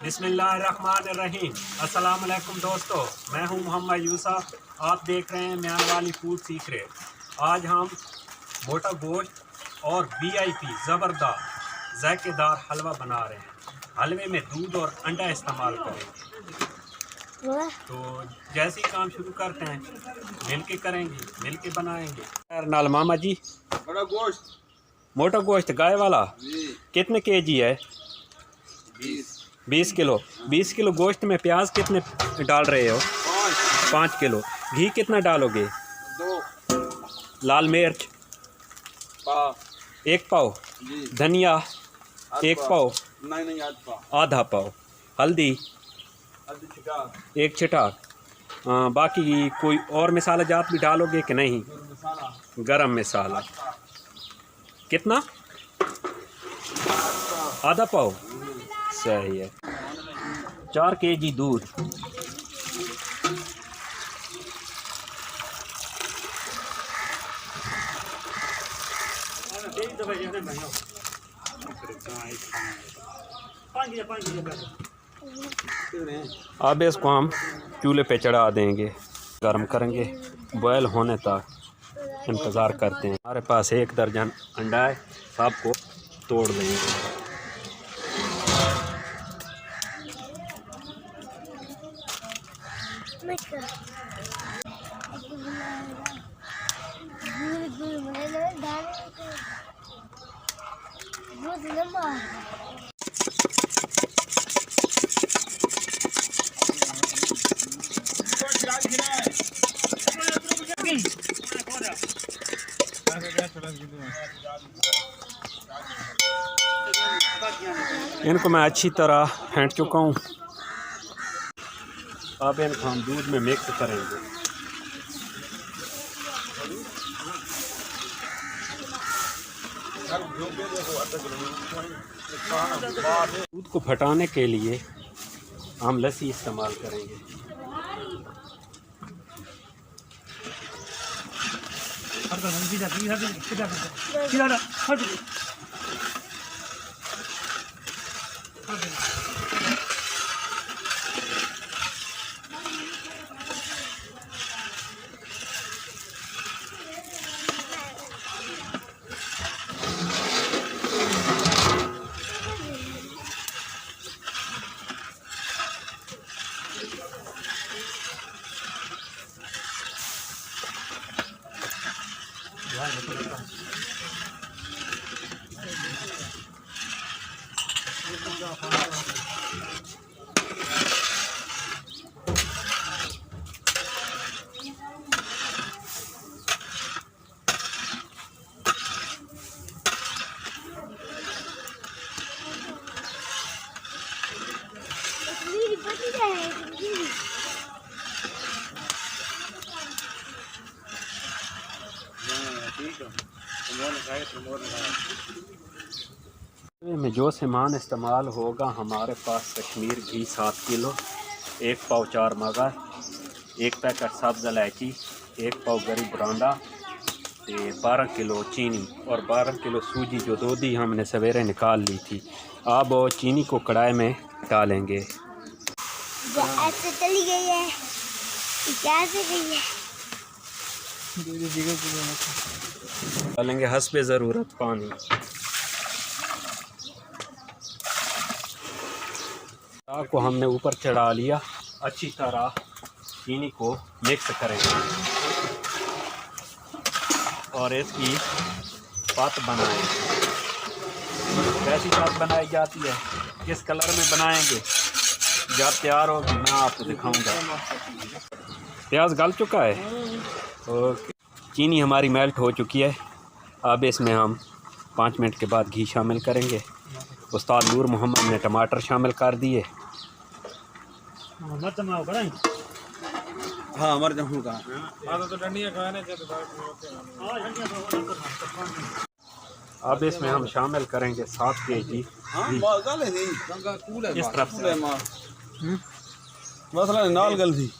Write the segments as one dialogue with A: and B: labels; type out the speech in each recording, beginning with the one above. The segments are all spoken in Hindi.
A: बिस्मिल्लाहिर्रहमानिर्रहीम। अस्सलाम वालेकुम दोस्तों, मैं हूं मोहम्मद यूसुफ। आप देख रहे हैं म्यान वाली फूड सीक्रेट। आज हम मोटा गोश्त और वीआईपी ज़बरदस्त जायकेदार हलवा बना रहे हैं। हलवे में दूध और अंडा इस्तेमाल करेंगे। तो जैसे ही काम शुरू करते हैं, मिलके करेंगे, मिलके बनाएंगे। नाल मामा जी,
B: बड़ा गोश्त,
A: मोटा गोश्त गाय वाला कितने केजी है? 20 किलो। 20 किलो गोश्त में प्याज कितने डाल रहे हो? 5 किलो। घी कितना डालोगे?
B: 2।
A: लाल मिर्च
B: पाव
A: 1 पाव।
B: जी।
A: धनिया 1 पाव।
B: नहीं आध पाव।
A: आधा पाव। हल्दी
B: आधी छिटाक।
A: 1 छिटाक। बाकी कोई और मसाला जात भी डालोगे कि नहीं?
B: मसाला
A: गरम मसाला कितना? आधा पाव। सही है। 4 केजी दूध, अब इसको हम चूल्हे पे चढ़ा देंगे, गर्म करेंगे, बॉयल होने तक इंतज़ार करते हैं। हमारे पास 1 दर्जन अंडा है, सबको तोड़ देंगे। इनको मैं अच्छी तरह फेंट चुका हूँ। अब इनको हम दूध में मिक्स करेंगे। दूध को फटाने के लिए हम लस्सी इस्तेमाल करेंगे। में जो सामान इस्तेमाल होगा, हमारे पास कश्मीर घी 7 किलो, 1 पाव 4 मगर, 1 पैकेट सब्ज़ इलायची, 1 पाव गरी बरांडा, 12 किलो चीनी और 12 किलो सूजी जो दूधी हमने सवेरे निकाल ली थी। अब वो चीनी को कढ़ाई में डालेंगे।
C: ऐसे चली गई है, कैसे गई है?
A: डालेंगे हस्बे ज़रूरत पानी। आग को हमने ऊपर चढ़ा लिया। अच्छी तरह चीनी को मिक्स करेंगे और इसकी पत बनाएंगे। कैसी पत बनाई जाती है, किस कलर में बनाएंगे, जब तैयार होगी मैं आपको दिखाऊंगा। प्याज गल चुका है और चीनी हमारी मेल्ट हो चुकी है। अब इसमें हम 5 मिनट के बाद घी शामिल करेंगे। उस्ताद नूर मोहम्मद ने टमाटर शामिल कर दिए।
B: हाँ मर जाऊँगा।
A: अब इसमें हम शामिल करेंगे 7 केजी इस तरफ से।
B: मसला नाल गल थी।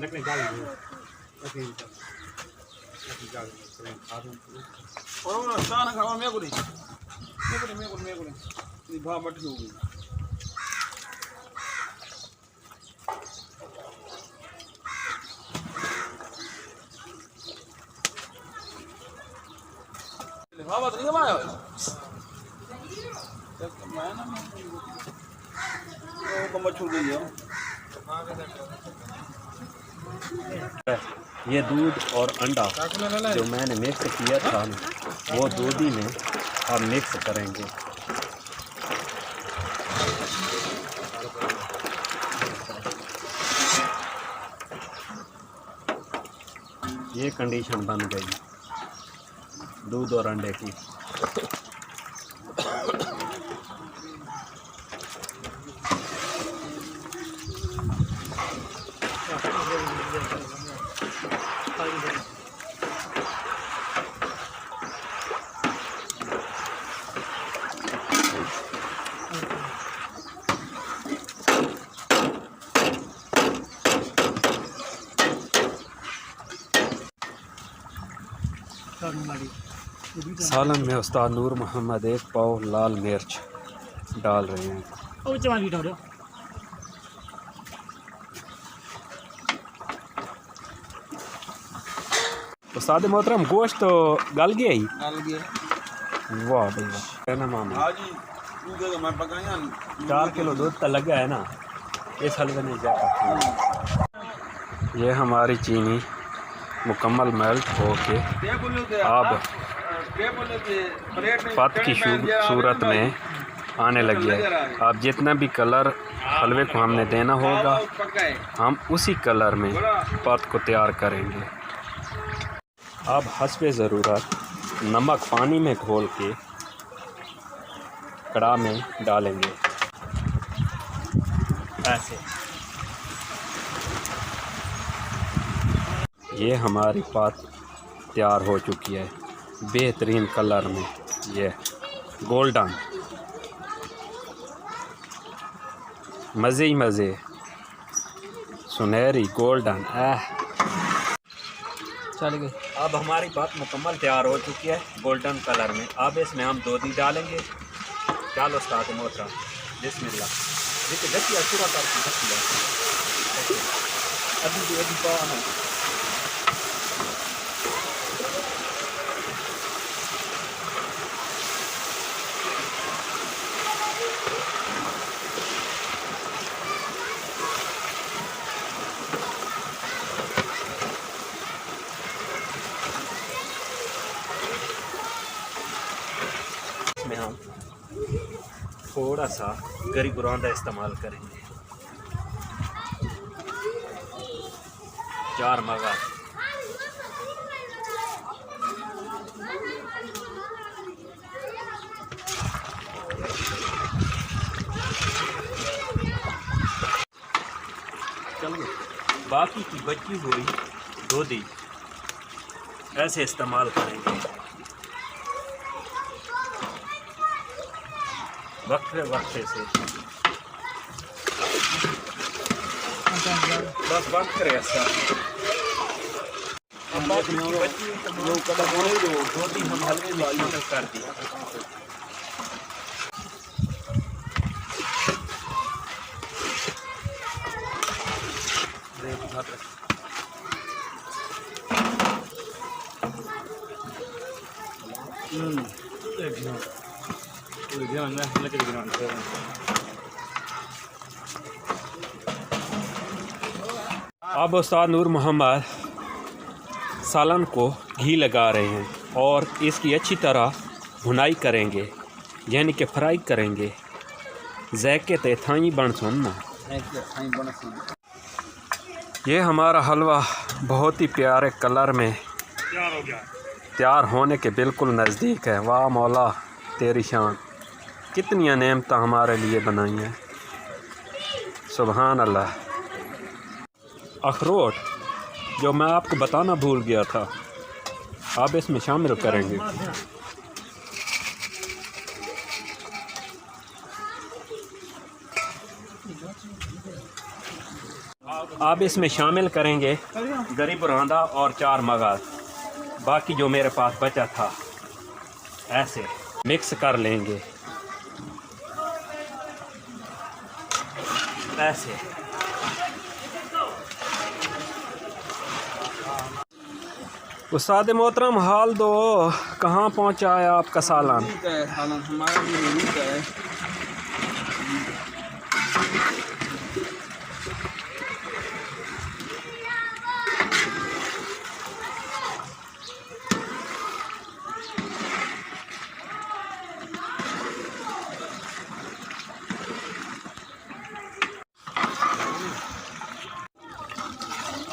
A: लकड़ी डाल दो।
B: और स्थान खावा मैं गुरी ये भा मट हो गई भा बात नहीं माया मैं ना वो कम छूट गई है
A: ये दूध और अंडा जो मैंने मिक्स किया था वो दूध ही में हम मिक्स करेंगे। ये कंडीशन बन गई दूध और अंडे की। सालन में उस्ताद नूर मोहम्मद 1 पाव लाल मिर्च डाल रहे हैं। उस्ताद मोहतरम गोश्त तो गल गया ही। वाह भाई वाह ना मामा।
B: हाँ जी तू देगा मैं पकाया
A: 4 किलो दूध तो लगा है ना इस हलवे में जा। ये हमारी चीनी मुकम्मल मेल्ट होके अब पत की सूरत में आने लगी है। अब जितना भी कलर हलवे को हमने देना होगा हम उसी कलर में पत को तैयार करेंगे। अब हस्बे ज़रूरत नमक पानी में घोल के कढ़ा में डालेंगे ऐसे। ये हमारी पत तैयार हो चुकी है बेहतरीन कलर में। ये गोल्डन मज़े ही मज़े सुनहरी गोल्डन चल गई। अब हमारी बात मुकम्मल तैयार हो चुकी है गोल्डन कलर में। अब इसमें हम दूधी डालेंगे। चलो उस्ताद मोहतरम बिस्मिल्लाह। देखिए देखिए पूरा करके अभी पाना में हम थोड़ा सा गरी बुरांदा इस्तेमाल करेंगे। 4 मगा चलो। बाकी की बची हुई दूधी ऐसे इस्तेमाल करेंगे वक्फे वक्फे से। बस बंद करें ऐसा।
B: जो कदम होने दो
A: दूधी हम हल्के वाली में कर दिया। अब उस्ताद नूर मोहम्मद सालन को घी लगा रहे हैं और इसकी अच्छी तरह भुनाई करेंगे यानी कि फ्राई करेंगे। जैके ते थाई बन सुनना। ये हमारा हलवा बहुत ही प्यारे कलर में तैयार होने के बिल्कुल नज़दीक है। वाह मौला तेरी शान, कितनी नेमत हमारे लिए बनाई हैं। सुभान अल्लाह। अखरोट जो मैं आपको बताना भूल गया था आप इसमें शामिल करेंगे। अब इसमें शामिल करेंगे गरी बुरांदा और 4 मगज, बाकी जो मेरे पास बचा था ऐसे मिक्स कर लेंगे ऐसे। उस्ताद मोहतरम हाल दो, कहाँ पहुँचा है आपका सालन?
B: ठीक है, सालन हमारा भी ठीक है।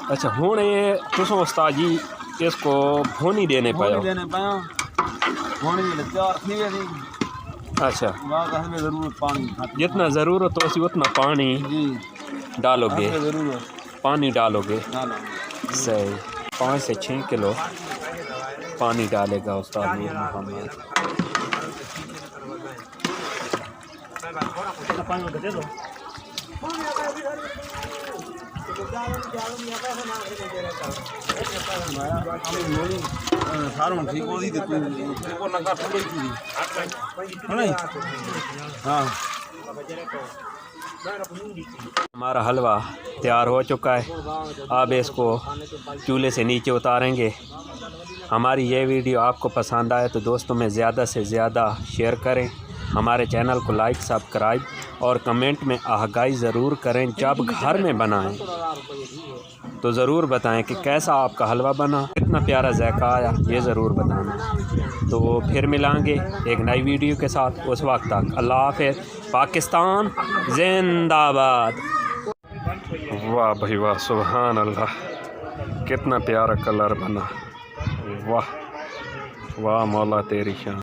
A: अच्छा हुण ये तुसों उस्ताद जी इसको भोनी देने पायो?
B: देने पाया होने में 4 थी थी।
A: अच्छा,
B: वाह में ज़रूर पानी खाते
A: जितना ज़रूरत हो उतना पानी
B: जी
A: डालोगे?
B: ज़रूर
A: पानी डालोगे,
B: डालो।
A: सही। 5 से 6 किलो पानी डालेगा उस्ताद नूर मोहम्मद।
B: सारों ठीक हो दी को लगा थोड़ी थी नहीं। हाँ
A: हमारा हलवा तैयार हो चुका है। अब इसको चूल्हे से नीचे उतारेंगे। हमारी ये वीडियो आपको पसंद आए तो दोस्तों में ज़्यादा से ज़्यादा शेयर करें। हमारे चैनल को लाइक, सब्सक्राइब और कमेंट में आगाही ज़रूर करें। जब घर में बनाएं तो ज़रूर बताएं कि कैसा आपका हलवा बना, कितना प्यारा जायका आया, ये ज़रूर बताना। तो फिर मिलांगे एक नई वीडियो के साथ। उस वक्त तक अल्लाह हाफ़िज़। पाकिस्तान जिंदाबाद। वाह भाई वाह, सुभान अल्लाह, कितना प्यारा कलर बना। वाह वाह मौला तेरी शान।